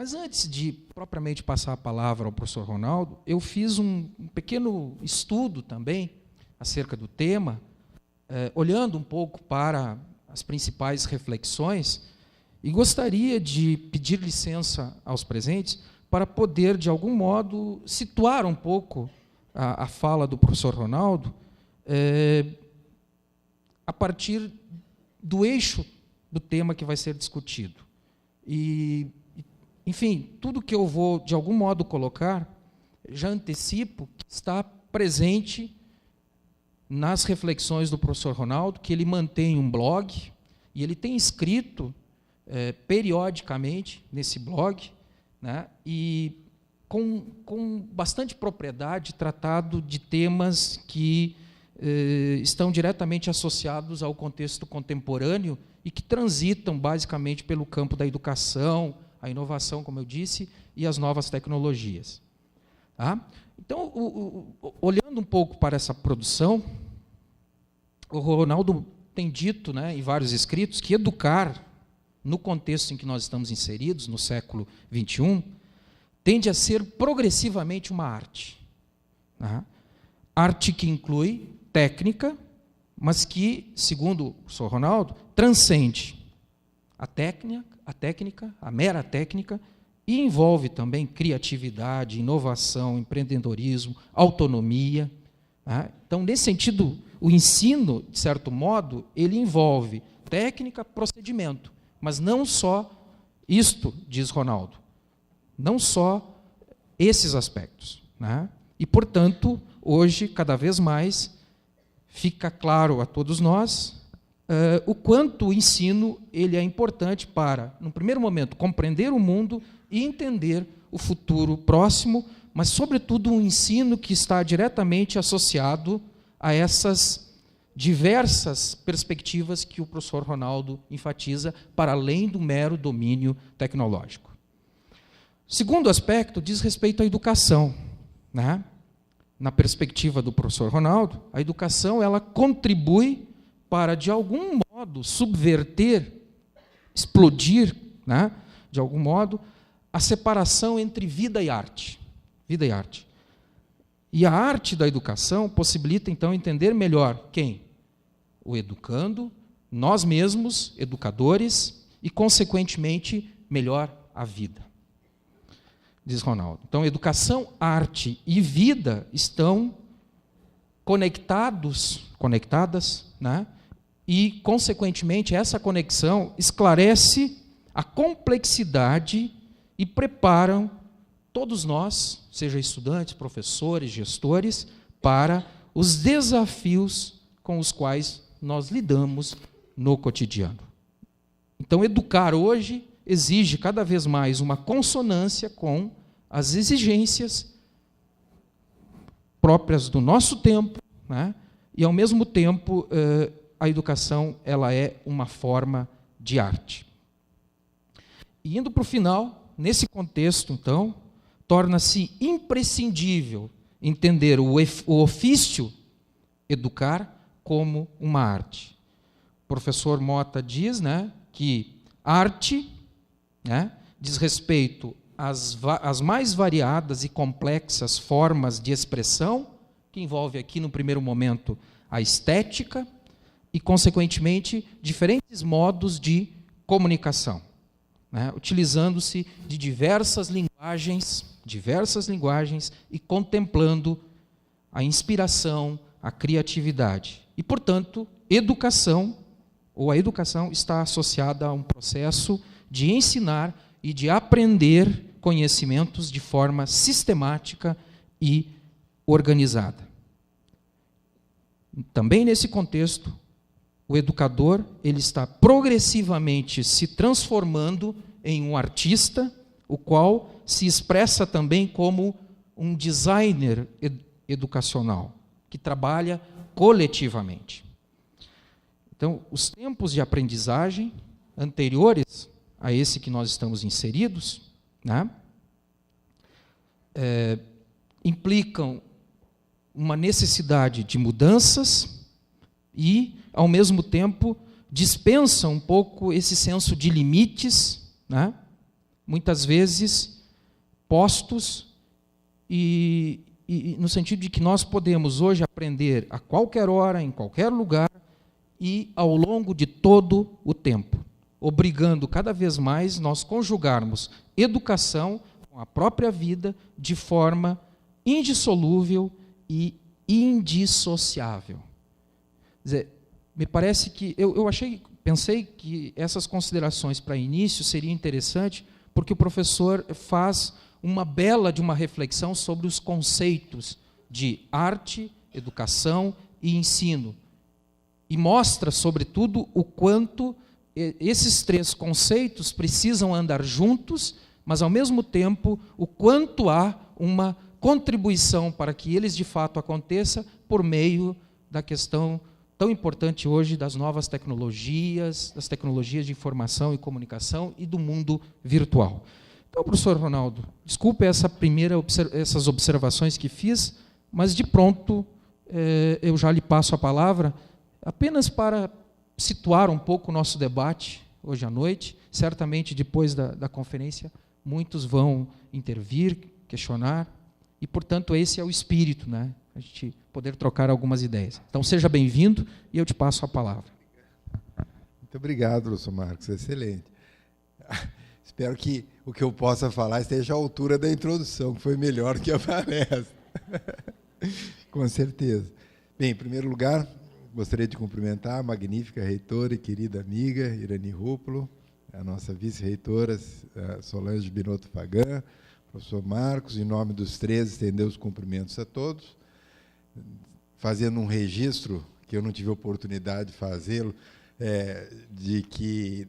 Mas antes de propriamente passar a palavra ao professor Ronaldo, eu fiz um pequeno estudo também acerca do tema, olhando um pouco para as principais reflexões, e gostaria de pedir licença aos presentes para poder, de algum modo, situar um pouco a fala do professor Ronaldo a partir do eixo do tema que vai ser discutido. E, enfim, tudo que eu vou, de algum modo, colocar, já antecipo que está presente nas reflexões do professor Ronaldo, que ele mantém um blog, e ele tem escrito periodicamente nesse blog, né, e com bastante propriedade tratado de temas que estão diretamente associados ao contexto contemporâneo e que transitam basicamente pelo campo da educação, a inovação, como eu disse, e as novas tecnologias. Tá? Então, olhando um pouco para essa produção, o Ronaldo tem dito, né, em vários escritos, que educar, no contexto em que nós estamos inseridos, no século XXI, tende a ser progressivamente uma arte. Tá? Arte que inclui técnica, mas que, segundo o professor Ronaldo, transcende a técnica, a mera técnica, e envolve também criatividade, inovação, empreendedorismo, autonomia. Tá? Então, nesse sentido, o ensino, de certo modo, ele envolve técnica, procedimento, mas não só isto, diz Ronaldo, não só esses aspectos. Né? E, portanto, hoje, cada vez mais, fica claro a todos nós o quanto o ensino ele é importante para, no primeiro momento, compreender o mundo e entender o futuro próximo, mas, sobretudo, um ensino que está diretamente associado a essas diversas perspectivas que o professor Ronaldo enfatiza, para além do mero domínio tecnológico. O segundo aspecto diz respeito à educação. Né? Na perspectiva do professor Ronaldo, a educação ela contribui para, de algum modo, subverter, explodir, né, de algum modo, a separação entre vida e arte. Vida e arte. E a arte da educação possibilita, então, entender melhor quem? O educando, nós mesmos, educadores, e, consequentemente, melhor a vida. Diz Ronaldo. Então, educação, arte e vida estão conectadas, né? E, consequentemente, essa conexão esclarece a complexidade e preparam todos nós, seja estudantes, professores, gestores, para os desafios com os quais nós lidamos no cotidiano. Então, educar hoje exige cada vez mais uma consonância com as exigências próprias do nosso tempo, né? E, ao mesmo tempo, a educação ela é uma forma de arte. E, indo para o final, nesse contexto, então, torna-se imprescindível entender o ofício educar como uma arte. O professor Mota diz, né, que arte, né, diz respeito às mais variadas e complexas formas de expressão, que envolve aqui, no primeiro momento, a estética e, consequentemente, diferentes modos de comunicação, né, utilizando-se de diversas linguagens e contemplando a inspiração, a criatividade. E, portanto, a educação está associada a um processo de ensinar e de aprender conhecimentos de forma sistemática e organizada. Também nesse contexto, o educador ele está progressivamente se transformando em um artista, o qual se expressa também como um designer educacional, que trabalha coletivamente. Então, os tempos de aprendizagem anteriores a esse que nós estamos inseridos, né, implicam uma necessidade de mudanças e, ao mesmo tempo, dispensam um pouco esse senso de limites, né, muitas vezes postos e no sentido de que nós podemos hoje aprender a qualquer hora, em qualquer lugar e ao longo de todo o tempo, obrigando cada vez mais nós conjugarmos educação com a própria vida de forma indissolúvel e indissociável. Quer dizer, me parece que pensei que essas considerações para início seria interessante, porque o professor faz uma bela de uma reflexão sobre os conceitos de arte, educação e ensino, e mostra, sobretudo, o quanto esses três conceitos precisam andar juntos, mas, ao mesmo tempo, o quanto há uma contribuição para que eles, de fato, aconteçam por meio da questão tão importante hoje das novas tecnologias, das tecnologias de informação e comunicação e do mundo virtual. Então, professor Ronaldo, desculpe essas observações que fiz, mas, de pronto, eu já lhe passo a palavra, apenas para situar um pouco o nosso debate hoje à noite. Certamente, depois da conferência, muitos vão intervir, questionar, e, portanto, esse é o espírito, né? A gente poder trocar algumas ideias. Então, seja bem-vindo e eu te passo a palavra. Muito obrigado, professor Marcos, excelente. Espero que o que eu possa falar esteja à altura da introdução, que foi melhor que a palestra. Com certeza. Bem, em primeiro lugar, gostaria de cumprimentar a magnífica reitora e querida amiga Irani Rúpulo, a nossa vice-reitora Solange Binotto Fagan, professor Marcos, em nome dos três, estender os cumprimentos a todos, fazendo um registro, que eu não tive oportunidade de fazê-lo, de que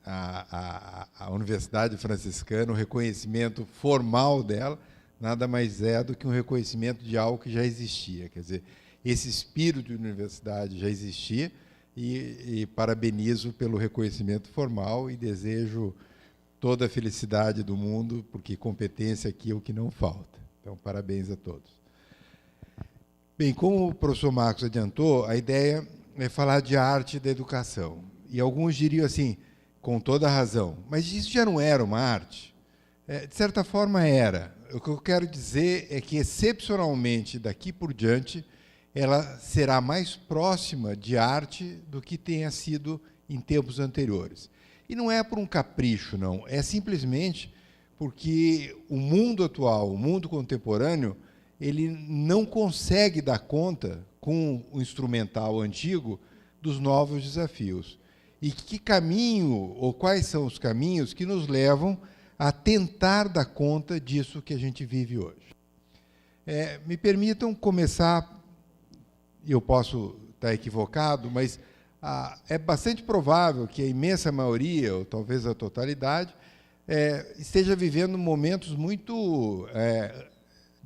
a Universidade Franciscana, o reconhecimento formal dela, nada mais é do que um reconhecimento de algo que já existia. Quer dizer, esse espírito de universidade já existia, e parabenizo pelo reconhecimento formal e desejo toda a felicidade do mundo, porque competência aqui é o que não falta. Então, parabéns a todos. Bem, como o professor Marcos adiantou, a ideia é falar de arte da educação. E alguns diriam assim, com toda a razão, mas isso já não era uma arte? De certa forma, era. O que eu quero dizer é que, excepcionalmente, daqui por diante, ela será mais próxima de arte do que tenha sido em tempos anteriores. E não é por um capricho, não. É simplesmente porque o mundo atual, o mundo contemporâneo, ele não consegue dar conta, com o instrumental antigo, dos novos desafios. E que caminho, ou quais são os caminhos que nos levam a tentar dar conta disso que a gente vive hoje. Me permitam começar, e eu posso estar equivocado, mas é bastante provável que a imensa maioria, ou talvez a totalidade, esteja vivendo momentos muito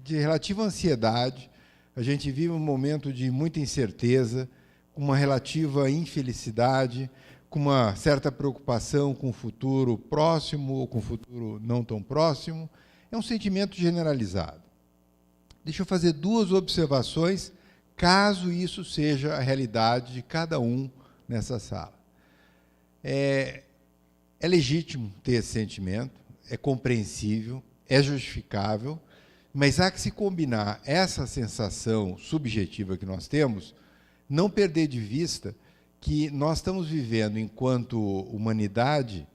de relativa ansiedade. A gente vive um momento de muita incerteza, com uma relativa infelicidade, com uma certa preocupação com o futuro próximo ou com o futuro não tão próximo. É um sentimento generalizado. Deixa eu fazer duas observações, caso isso seja a realidade de cada um nessa sala. É legítimo ter esse sentimento, é compreensível, é justificável, mas há que se combinar essa sensação subjetiva que nós temos, não perder de vista que nós estamos vivendo, enquanto humanidade,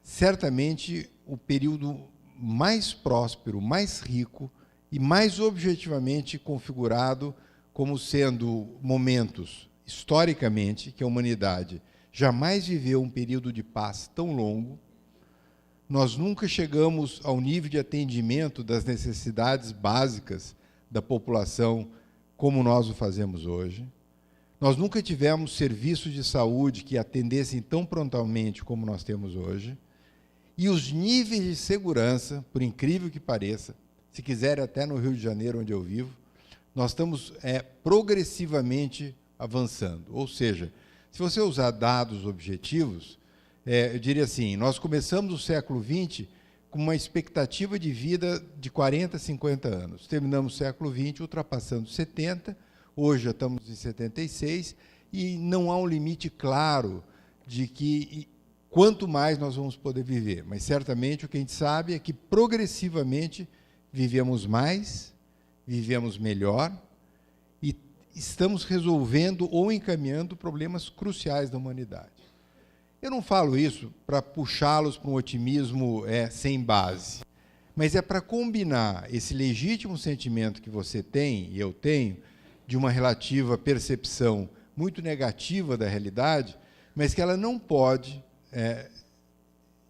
certamente o período mais próspero, mais rico e mais objetivamente configurado como sendo momentos, historicamente, que a humanidade jamais viveu um período de paz tão longo. Nós nunca chegamos ao nível de atendimento das necessidades básicas da população como nós o fazemos hoje. Nós nunca tivemos serviços de saúde que atendessem tão prontamente como nós temos hoje. E os níveis de segurança, por incrível que pareça, se quiser até no Rio de Janeiro, onde eu vivo, nós estamos progressivamente avançando. Ou seja, se você usar dados objetivos, eu diria assim, nós começamos o século XX com uma expectativa de vida de 40, 50 anos. Terminamos o século XX ultrapassando 70, hoje já estamos em 76, e não há um limite claro de que quanto mais nós vamos poder viver. Mas, certamente, o que a gente sabe é que, progressivamente, vivemos mais, vivemos melhor e estamos resolvendo ou encaminhando problemas cruciais da humanidade. Eu não falo isso para puxá-los para um otimismo sem base, mas é para combinar esse legítimo sentimento que você tem, e eu tenho, de uma relativa percepção muito negativa da realidade, mas que ela não pode,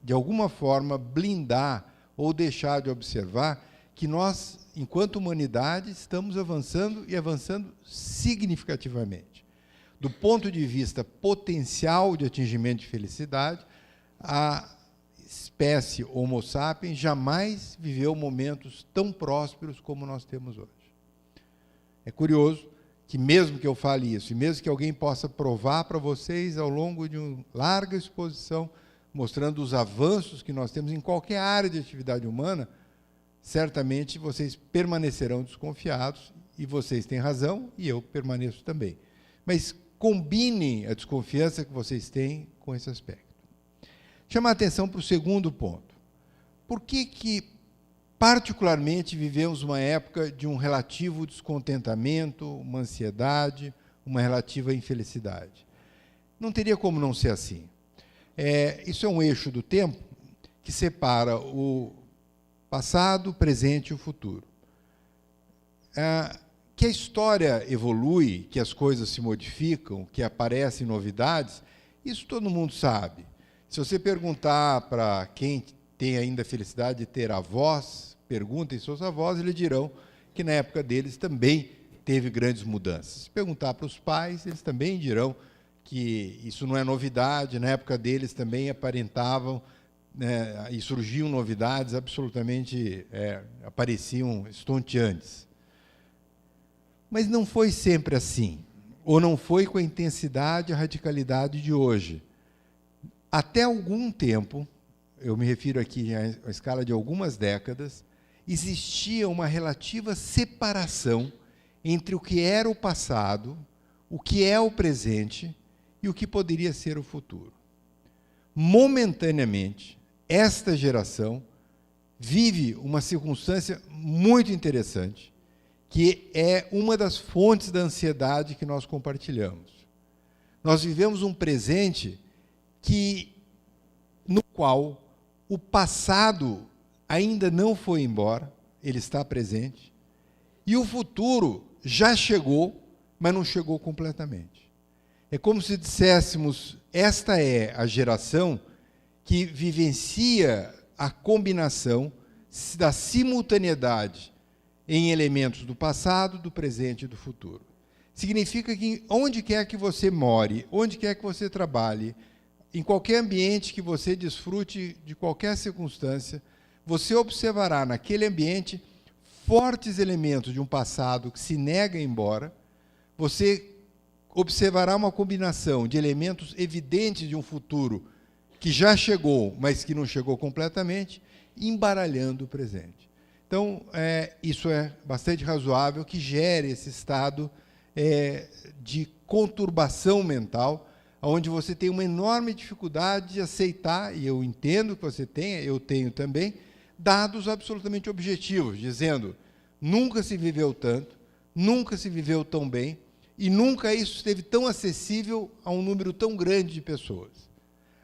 de alguma forma, blindar ou deixar de observar que nós, enquanto humanidade, estamos avançando e avançando significativamente. Do ponto de vista potencial de atingimento de felicidade, a espécie Homo sapiens jamais viveu momentos tão prósperos como nós temos hoje. É curioso que, mesmo que eu fale isso, e mesmo que alguém possa provar para vocês ao longo de uma larga exposição, mostrando os avanços que nós temos em qualquer área de atividade humana, certamente vocês permanecerão desconfiados, e vocês têm razão, e eu permaneço também. Mas combinem a desconfiança que vocês têm com esse aspecto. Chamar a atenção para o segundo ponto. Por que, particularmente, vivemos uma época de um relativo descontentamento, uma ansiedade, uma relativa infelicidade? Não teria como não ser assim. Isso é um eixo do tempo que separa o passado, o presente e o futuro. Que a história evolui, que as coisas se modificam, que aparecem novidades, isso todo mundo sabe. Se você perguntar para quem tem ainda a felicidade de ter avós, perguntem seus avós, eles dirão que na época deles também teve grandes mudanças. Se perguntar para os pais, eles também dirão que isso não é novidade, na época deles também aparentavam, né, e surgiam novidades absolutamente, apareciam estonteantes. Mas não foi sempre assim, ou não foi com a intensidade e a radicalidade de hoje. Até algum tempo, eu me refiro aqui à escala de algumas décadas, existia uma relativa separação entre o que era o passado, o que é o presente e o que poderia ser o futuro. Momentaneamente, esta geração vive uma circunstância muito interessante, que é uma das fontes da ansiedade que nós compartilhamos. Nós vivemos um presente no qual o passado ainda não foi embora, ele está presente, e o futuro já chegou, mas não chegou completamente. É como se disséssemos, esta é a geração que vivencia a combinação da simultaneidade em elementos do passado, do presente e do futuro. Significa que onde quer que você more, onde quer que você trabalhe, em qualquer ambiente que você desfrute de qualquer circunstância, você observará naquele ambiente fortes elementos de um passado que se nega a ir embora, você observará uma combinação de elementos evidentes de um futuro que já chegou, mas que não chegou completamente, embaralhando o presente. Então, isso é bastante razoável que gere esse estado de conturbação mental, onde você tem uma enorme dificuldade de aceitar, e eu entendo que você tenha, eu tenho também, dados absolutamente objetivos, dizendo, nunca se viveu tanto, nunca se viveu tão bem, e nunca isso esteve tão acessível a um número tão grande de pessoas.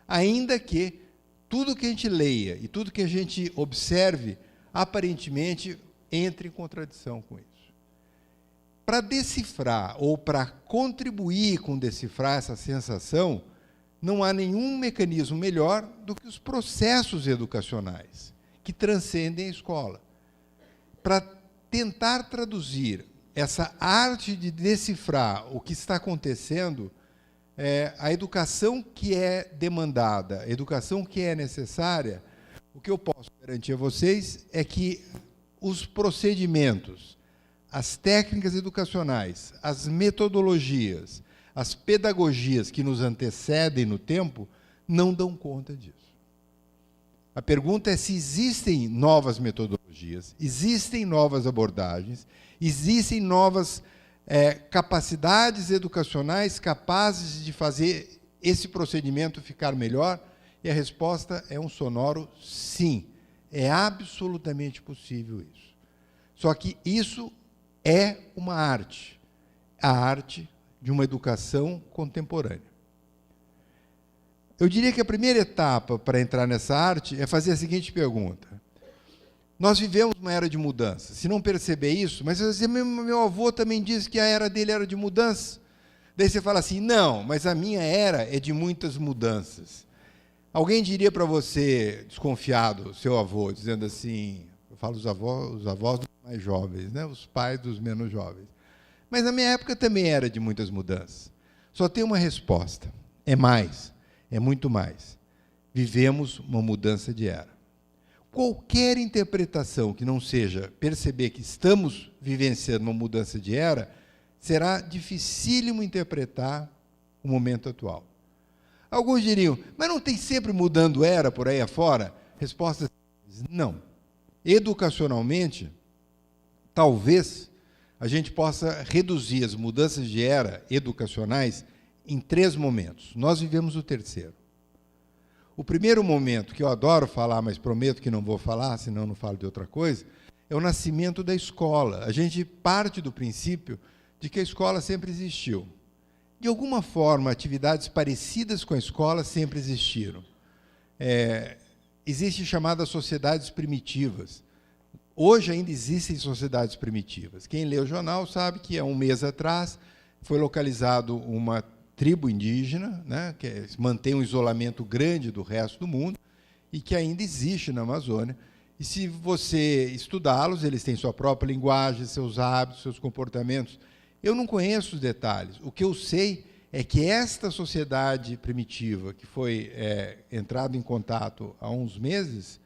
Ainda que tudo que a gente leia e tudo que a gente observe, aparentemente, entre em contradição com isso. Para decifrar ou para contribuir com decifrar essa sensação, não há nenhum mecanismo melhor do que os processos educacionais, que transcendem a escola. Para tentar traduzir essa arte de decifrar o que está acontecendo, a educação que é demandada, a educação que é necessária, o que eu posso garantir a vocês é que os procedimentos, as técnicas educacionais, as metodologias, as pedagogias que nos antecedem no tempo, não dão conta disso. A pergunta é se existem novas metodologias, existem novas abordagens, existem novas capacidades educacionais capazes de fazer esse procedimento ficar melhor. E a resposta é um sonoro sim. É absolutamente possível isso. Só que isso é uma arte. A arte de uma educação contemporânea. Eu diria que a primeira etapa para entrar nessa arte é fazer a seguinte pergunta. Nós vivemos uma era de mudança. Se não perceber isso, mas meu avô também disse que a era dele era de mudança. Daí você fala assim, não, mas a minha era é de muitas mudanças. Alguém diria para você, desconfiado, seu avô, dizendo assim, eu falo os avós dos mais jovens, né? Os pais dos menos jovens. Mas na minha época também era de muitas mudanças. Só tem uma resposta, é mais, é muito mais. Vivemos uma mudança de era. Qualquer interpretação que não seja perceber que estamos vivenciando uma mudança de era, será dificílimo interpretar o momento atual. Alguns diriam, mas não tem sempre mudando era por aí afora? Resposta: não. Educacionalmente, talvez a gente possa reduzir as mudanças de era educacionais em 3 momentos. Nós vivemos o terceiro. O primeiro momento, que eu adoro falar, mas prometo que não vou falar, senão não falo de outra coisa, é o nascimento da escola. A gente parte do princípio de que a escola sempre existiu. De alguma forma, atividades parecidas com a escola sempre existiram. Existem chamadas sociedades primitivas. Hoje ainda existem sociedades primitivas. Quem lê o jornal sabe que há um mês atrás foi localizado uma tribo indígena, né, que mantém um isolamento grande do resto do mundo e que ainda existe na Amazônia. E se você estudá-los, eles têm sua própria linguagem, seus hábitos, seus comportamentos. Eu não conheço os detalhes. O que eu sei é que esta sociedade primitiva, que foi entrado em contato há uns meses,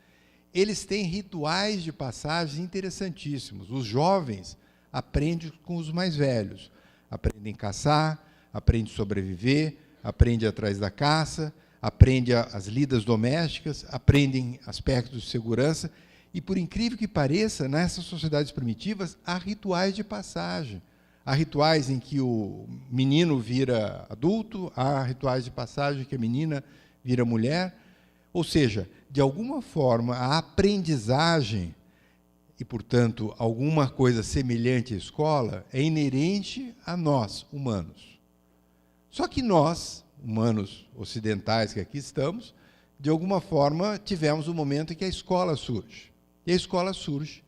eles têm rituais de passagem interessantíssimos. Os jovens aprendem com os mais velhos. Aprendem a caçar, aprendem a sobreviver, aprendem atrás da caça, aprendem as lidas domésticas, aprendem aspectos de segurança. E, por incrível que pareça, nessas sociedades primitivas, há rituais de passagem. Há rituais em que o menino vira adulto, há rituais de passagem que a menina vira mulher. Ou seja, de alguma forma, a aprendizagem e, portanto, alguma coisa semelhante à escola é inerente a nós, humanos. Só que nós, humanos ocidentais que aqui estamos, de alguma forma, tivemos um momento em que a escola surge. E a escola surge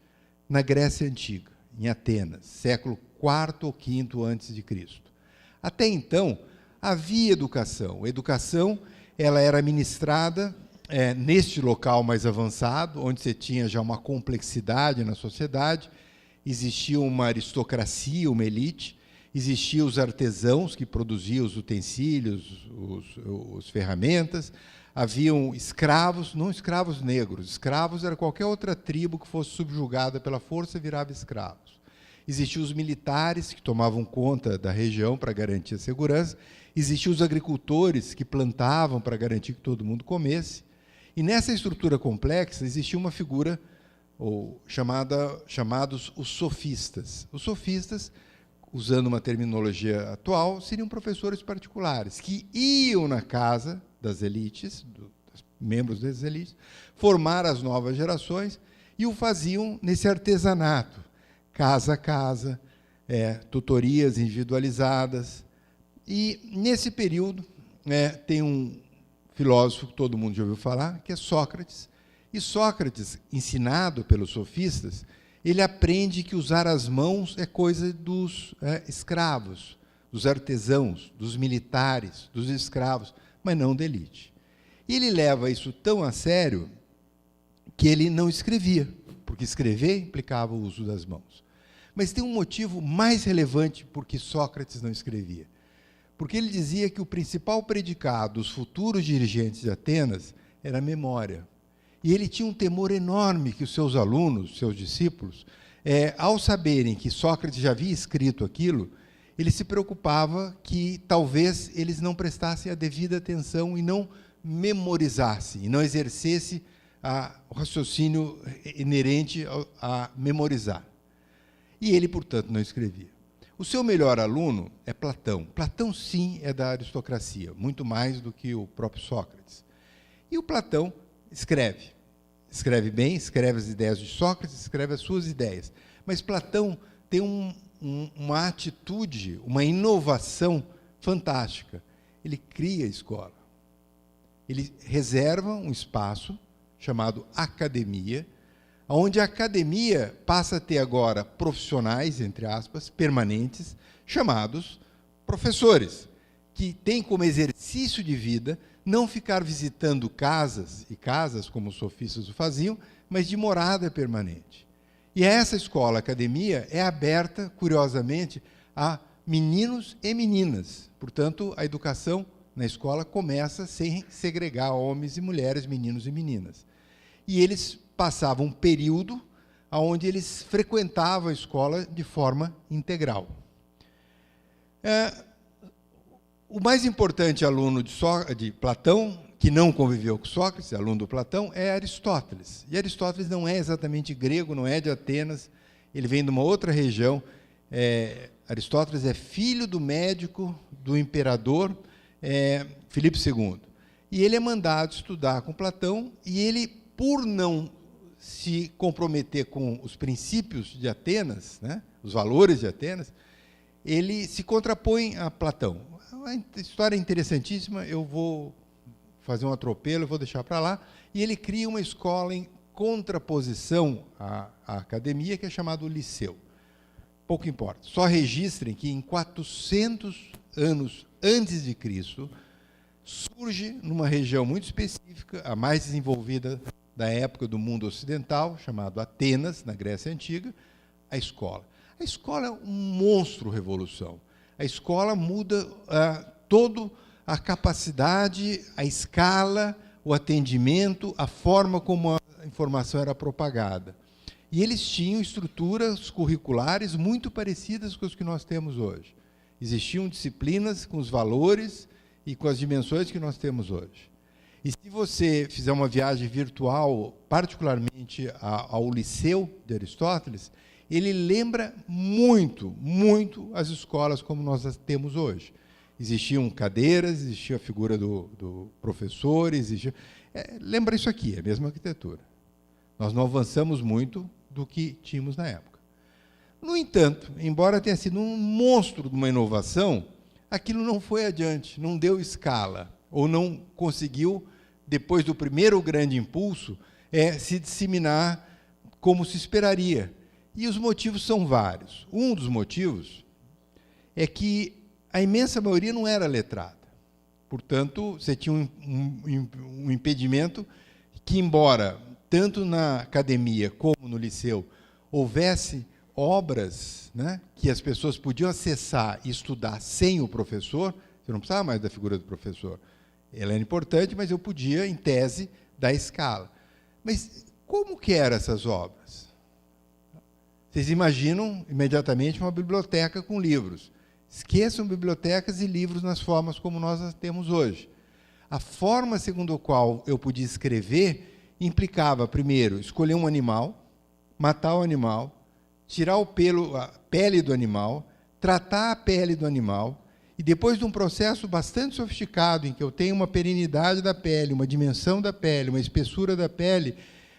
na Grécia Antiga, em Atenas, século IV ou V antes de Cristo. Até então, havia educação. A educação ela era ministrada neste local mais avançado, onde você tinha já uma complexidade na sociedade, existia uma aristocracia, uma elite, existiam os artesãos que produziam os utensílios, as ferramentas, haviam escravos, não escravos negros, escravos era qualquer outra tribo que fosse subjugada pela força e virava escravos. Existiam os militares que tomavam conta da região para garantir a segurança, existiam os agricultores que plantavam para garantir que todo mundo comesse, e nessa estrutura complexa existia uma figura chamados os sofistas. Os sofistas, usando uma terminologia atual, seriam professores particulares, que iam na casa das elites, dos membros das elites, formar as novas gerações, e o faziam nesse artesanato, casa a casa, tutorias individualizadas. E, nesse período, tem um filósofo que todo mundo já ouviu falar, que é Sócrates. E Sócrates, ensinado pelos sofistas, ele aprende que usar as mãos é coisa dos escravos, dos artesãos, dos militares, dos escravos, mas não da elite. E ele leva isso tão a sério que ele não escrevia, porque escrever implicava o uso das mãos. Mas tem um motivo mais relevante por que Sócrates não escrevia. Porque ele dizia que o principal predicado dos futuros dirigentes de Atenas era a memória. E ele tinha um temor enorme que os seus alunos, seus discípulos, ao saberem que Sócrates já havia escrito aquilo, ele se preocupava que talvez eles não prestassem a devida atenção e não memorizassem, e não exercessem o raciocínio inerente a memorizar. E ele, portanto, não escrevia. O seu melhor aluno é Platão. Platão, sim, é da aristocracia, muito mais do que o próprio Sócrates. E o Platão escreve. Escreve bem, escreve as ideias de Sócrates, escreve as suas ideias. Mas Platão tem uma atitude, uma inovação fantástica. Ele cria a escola. Ele reserva um espaço chamado academia, onde a academia passa a ter agora profissionais, entre aspas, permanentes, chamados professores, que têm como exercício de vida não ficar visitando casas e casas, como os sofistas o faziam, mas de morada permanente. E essa escola, academia, é aberta, curiosamente, a meninos e meninas. Portanto, a educação na escola começa sem segregar homens e mulheres, meninos e meninas. E eles passavam um período onde eles frequentavam a escola de forma integral. O mais importante aluno de Platão, que não conviveu com Sócrates, aluno do Platão, é Aristóteles. E Aristóteles não é exatamente grego, não é de Atenas, ele vem de uma outra região. Aristóteles é filho do médico do imperador Filipe II. E ele é mandado estudar com Platão, e ele, por não se comprometer com os princípios de Atenas, né, os valores de Atenas, ele se contrapõe a Platão. Uma história interessantíssima, eu vou fazer um atropelo, eu vou deixar para lá, e ele cria uma escola em contraposição à academia, que é chamado Liceu. Pouco importa, só registrem que em 400 anos antes de Cristo, surge numa região muito específica, a mais desenvolvida da época do mundo ocidental, chamado Atenas, na Grécia Antiga, a escola. A escola é um monstro revolução. A escola muda toda a capacidade, a escala, o atendimento, a forma como a informação era propagada. E eles tinham estruturas curriculares muito parecidas com as que nós temos hoje. Existiam disciplinas com os valores e com as dimensões que nós temos hoje. E se você fizer uma viagem virtual, particularmente ao Liceu de Aristóteles, ele lembra muito, muito as escolas como nós as temos hoje. Existiam cadeiras, existia a figura do professor, lembra isso aqui, é a mesma arquitetura. Nós não avançamos muito do que tínhamos na época. No entanto, embora tenha sido um monstro de uma inovação, aquilo não foi adiante, não deu escala, ou não conseguiu, depois do primeiro grande impulso, se disseminar como se esperaria. E os motivos são vários. Um dos motivos é que a imensa maioria não era letrada. Portanto, você tinha um impedimento que, embora tanto na academia como no liceu houvesse obras, né, que as pessoas podiam acessar e estudar sem o professor, você não precisava mais da figura do professor. Ela era importante, mas eu podia, em tese, dar escala. Mas como que eram essas obras? Vocês imaginam imediatamente uma biblioteca com livros. Esqueçam bibliotecas e livros nas formas como nós as temos hoje. A forma segundo a qual eu podia escrever implicava, primeiro, escolher um animal, matar o animal, tirar a pele do animal, tratar a pele do animal, e depois de um processo bastante sofisticado, em que eu tenho uma perenidade da pele, uma dimensão da pele, uma espessura da pele,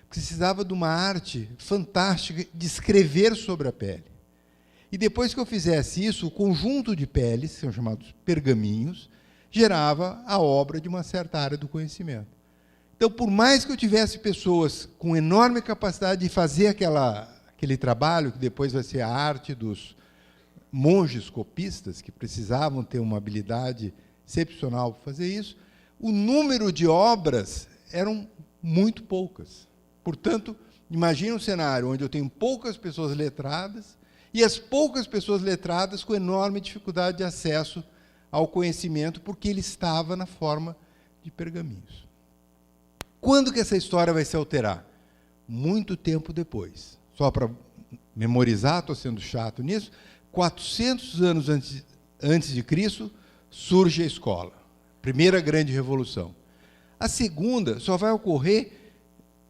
precisava de uma arte fantástica de escrever sobre a pele. E depois que eu fizesse isso, o conjunto de peles, que são chamados pergaminhos, gerava a obra de uma certa área do conhecimento. Então, por mais que eu tivesse pessoas com enorme capacidade de fazer aquele trabalho, que depois vai ser a arte dos monges copistas, que precisavam ter uma habilidade excepcional para fazer isso, o número de obras eram muito poucas. Portanto, imagine um cenário onde eu tenho poucas pessoas letradas e as poucas pessoas letradas com enorme dificuldade de acesso ao conhecimento, porque ele estava na forma de pergaminhos. Quando que essa história vai se alterar? Muito tempo depois. Só para memorizar, estou sendo chato nisso, 400 anos antes de Cristo, surge a escola. Primeira grande revolução. A segunda só vai ocorrer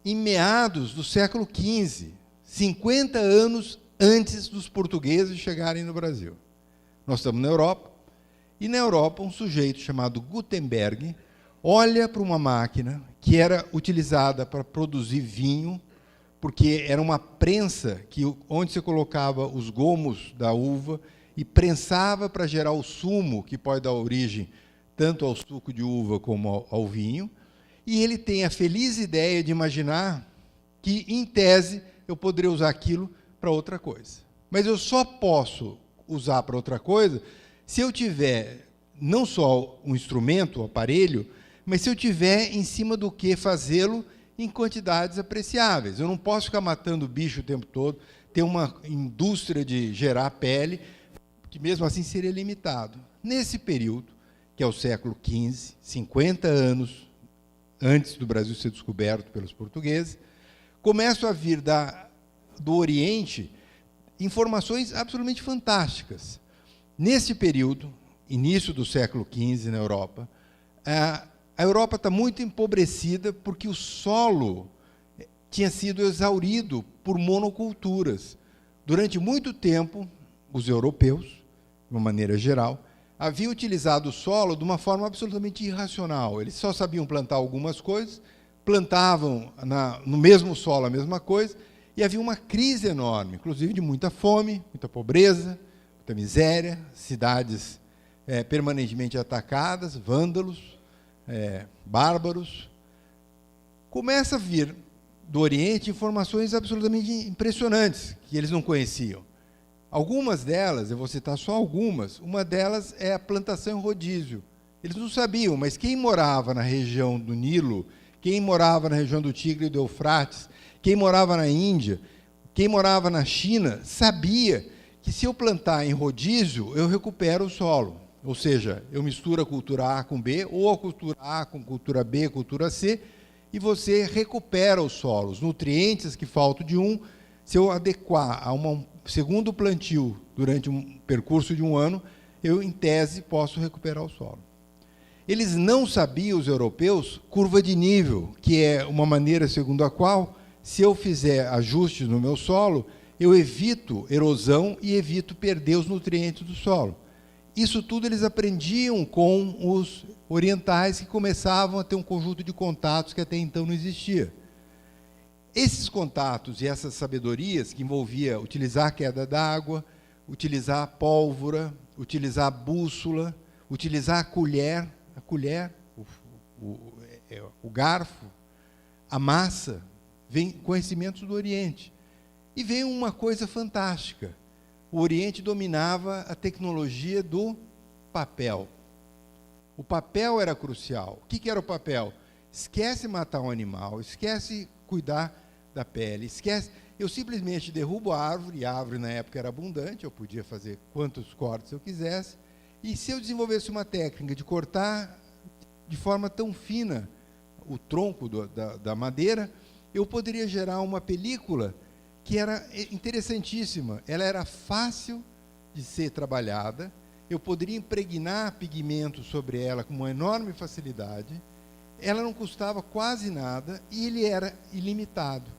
em meados do século XV, 50 anos antes dos portugueses chegarem no Brasil. Nós estamos na Europa, e na Europa um sujeito chamado Gutenberg, olha para uma máquina que era utilizada para produzir vinho, porque era uma prensa onde você colocava os gomos da uva e prensava para gerar o sumo, que pode dar origem tanto ao suco de uva como ao vinho. E ele tem a feliz ideia de imaginar que, em tese, eu poderia usar aquilo para outra coisa. Mas eu só posso usar para outra coisa se eu tiver não só um instrumento, um aparelho, mas se eu tiver em cima do que fazê-lo em quantidades apreciáveis. Eu não posso ficar matando bicho o tempo todo, ter uma indústria de gerar pele, que mesmo assim seria limitado. Nesse período, que é o século XV, 50 anos antes do Brasil ser descoberto pelos portugueses, começam a vir do Oriente informações absolutamente fantásticas. Nesse período, início do século XV na Europa, a Europa está muito empobrecida porque o solo tinha sido exaurido por monoculturas. Durante muito tempo, os europeus, de uma maneira geral, haviam utilizado o solo de uma forma absolutamente irracional. Eles só sabiam plantar algumas coisas, plantavam no mesmo solo a mesma coisa, e havia uma crise enorme, inclusive de muita fome, muita pobreza, muita miséria, cidades permanentemente atacadas, vândalos, bárbaros. Começa a vir do Oriente informações absolutamente impressionantes, que eles não conheciam. Algumas delas, eu vou citar só algumas, uma delas é a plantação em rodízio. Eles não sabiam, mas quem morava na região do Nilo, quem morava na região do Tigre e do Eufrates, quem morava na Índia, quem morava na China, sabia que se eu plantar em rodízio, eu recupero o solo. Ou seja, eu misturo a cultura A com B, ou a cultura A com cultura B, cultura C, e você recupera o solo. Os nutrientes que faltam de um, se eu adequar a um segundo plantio durante um percurso de um ano, eu, em tese, posso recuperar o solo. Eles não sabiam, os europeus, curva de nível, que é uma maneira segundo a qual, se eu fizer ajustes no meu solo, eu evito erosão e evito perder os nutrientes do solo. Isso tudo eles aprendiam com os orientais, que começavam a ter um conjunto de contatos que até então não existia. Esses contatos e essas sabedorias, que envolvia utilizar a queda d'água, utilizar a pólvora, utilizar a bússola, utilizar a colher, o garfo, a massa, vem conhecimentos do Oriente. E veio uma coisa fantástica. O Oriente dominava a tecnologia do papel. O papel era crucial. O que era o papel? Esquece matar um animal, esquece cuidar da pele, esquece. Eu simplesmente derrubo a árvore, e a árvore na época era abundante, eu podia fazer quantos cortes eu quisesse, e se eu desenvolvesse uma técnica de cortar de forma tão fina o tronco da madeira, eu poderia gerar uma película que era interessantíssima. Ela era fácil de ser trabalhada, eu poderia impregnar pigmento sobre ela com uma enorme facilidade, ela não custava quase nada e ele era ilimitado.